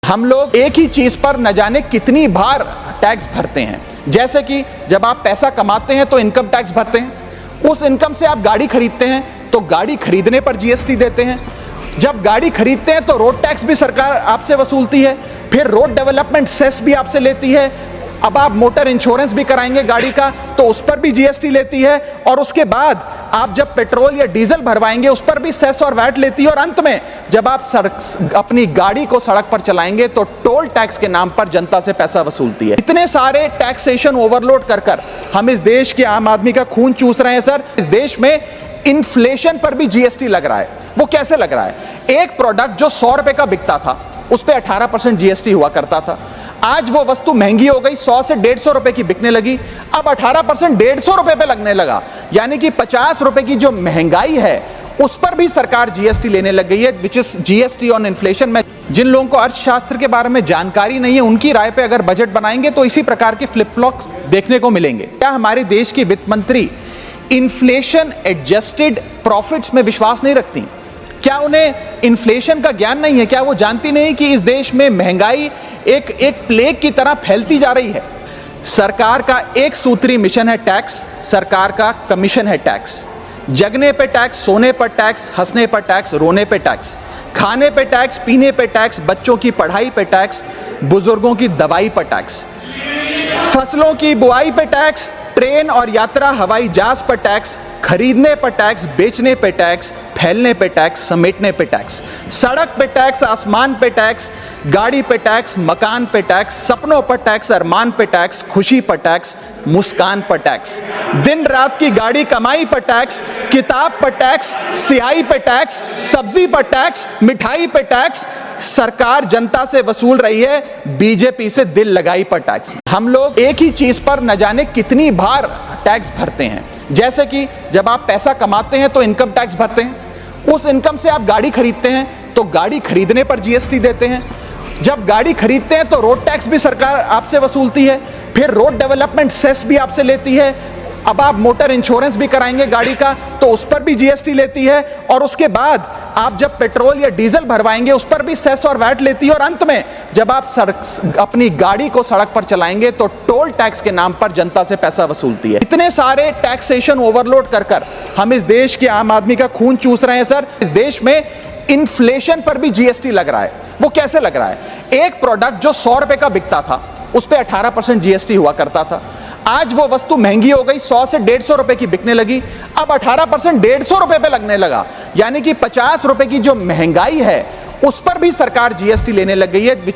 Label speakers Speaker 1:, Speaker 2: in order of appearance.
Speaker 1: हम लोग एक ही चीज पर न जाने कितनी बार टैक्स भरते हैं। जैसे कि जब आप पैसा कमाते हैं तो इनकम टैक्स भरते हैं, उस इनकम से आप गाड़ी खरीदते हैं तो गाड़ी खरीदने पर जीएसटी देते हैं, जब गाड़ी खरीदते हैं तो रोड टैक्स भी सरकार आपसे वसूलती है, फिर रोड डेवलपमेंट सेस भी आपसे लेती है, अब आप मोटर इंश्योरेंस भी कराएंगे गाड़ी का तो उस पर भी जीएसटी लेती है, और उसके बाद आप जब पेट्रोल या डीजल भरवाएंगे उस पर भी सेस और वैट लेती है, और अंत में जब आप अपनी गाड़ी को सड़क पर चलाएंगे तो टोल टैक्स के नाम पर जनता से पैसा वसूलती है। इतने सारे टैक्सेशन ओवरलोड कर कर हम इस देश के आम आदमी का खून चूस रहे हैं सर। इस देश में इन्फ्लेशन पर भी जीएसटी लग रहा है। वो कैसे लग रहा है? एक प्रोडक्ट जो 100 रुपए का बिकता था उस पर 18% जीएसटी हुआ करता था, आज वो वस्तु महंगी हो गई, 100 से 150 रुपए की बिकने लगी, अब 18% 150 रुपए पे लगने लगा, यानी कि 50 रुपए की जो महंगाई है उस पर भी सरकार जीएसटी लेने लग गई है, which is GST on inflation. में जिन लोगों को अर्थशास्त्र के बारे में जानकारी नहीं है उनकी राय पे अगर बजट बनाएंगे तो इसी प्रकार के फ्लिप फ्लॉप्स देखने को मिलेंगे। क्या हमारे देश की वित्त मंत्री इन्फ्लेशन एडजस्टेड प्रॉफिट्स में विश्वास नहीं रखती? क्या उन्हें इन्फ्लेशन का ज्ञान नहीं है? क्या वो जानती नहीं कि इस देश में महंगाई एक प्लेग की तरह फैलती जा रही है? सरकार का एक सूत्री मिशन है टैक्स, सरकार का कमीशन है टैक्स। जगने पे टैक्स, सोने पर टैक्स, हंसने पर टैक्स, रोने पे टैक्स, खाने पे टैक्स, पीने पे टैक्स, बच्चों की पढ़ाई पे टैक्स, बुजुर्गों की दवाई पर टैक्स, फसलों की बुआई पे टैक्स, ट्रेन और यात्रा हवाई जहाज पर टैक्स, खरीदने पर टैक्स, बेचने पे टैक्स, फैलने पे टैक्स, समेटने पे टैक्स, सड़क पे टैक्स, आसमान पे टैक्स, गाड़ी पे टैक्स, मकान पे टैक्स, सपनों पर टैक्स, अरमान पे टैक्स, खुशी पर टैक्स, मुस्कान पर टैक्स, दिन रात की गाड़ी कमाई पर टैक्स, किताब पर टैक्स, सियाही पे टैक्स, सब्जी पर टैक्स, मिठाई पे टैक्स। सरकार जनता से वसूल रही है बीजेपी से दिल लगाई पर टैक्स। हम लोग एक ही चीज पर न जाने कितनी बार टैक्स भरते हैं। जैसे कि जब आप पैसा कमाते हैं तो इनकम टैक्स भरते हैं, उस इनकम से आप गाड़ी खरीदते हैं तो गाड़ी खरीदने पर जीएसटी देते हैं, जब गाड़ी खरीदते हैं तो रोड टैक्स भी सरकार आपसे वसूलती है, फिर रोड डेवलपमेंट सेस भी आपसे लेती है, अब आप मोटर इंश्योरेंस भी कराएंगे गाड़ी का तो उस पर भी जीएसटी लेती है, और उसके बाद आप जब पेट्रोल या डीजल भरवाएंगे उस पर भी सेस और वैट लेती है, और अंत में जब आप अपनी गाड़ी को सड़क पर चलाएंगे तो टोल टैक्स के नाम पर जनता से पैसा वसूलती है। इतने सारे टैक्सेशन ओवरलोड कर कर हम इस देश के आम आदमी का खून चूस रहे हैं सर। इस देश में इन्फ्लेशन पर भी जीएसटी लग रहा है। वो कैसे लग रहा है? एक प्रोडक्ट जो 100 रुपए का बिकता था उस पर 18% जीएसटी हुआ करता था, आज वो वस्तु महंगी हो गई, 100 से 150 रुपए की बिकने लगी, अब 18% 150 रुपए पे लगने लगा, यानी कि 50 रुपए की जो महंगाई है उस पर भी सरकार जीएसटी लेने लग गई है।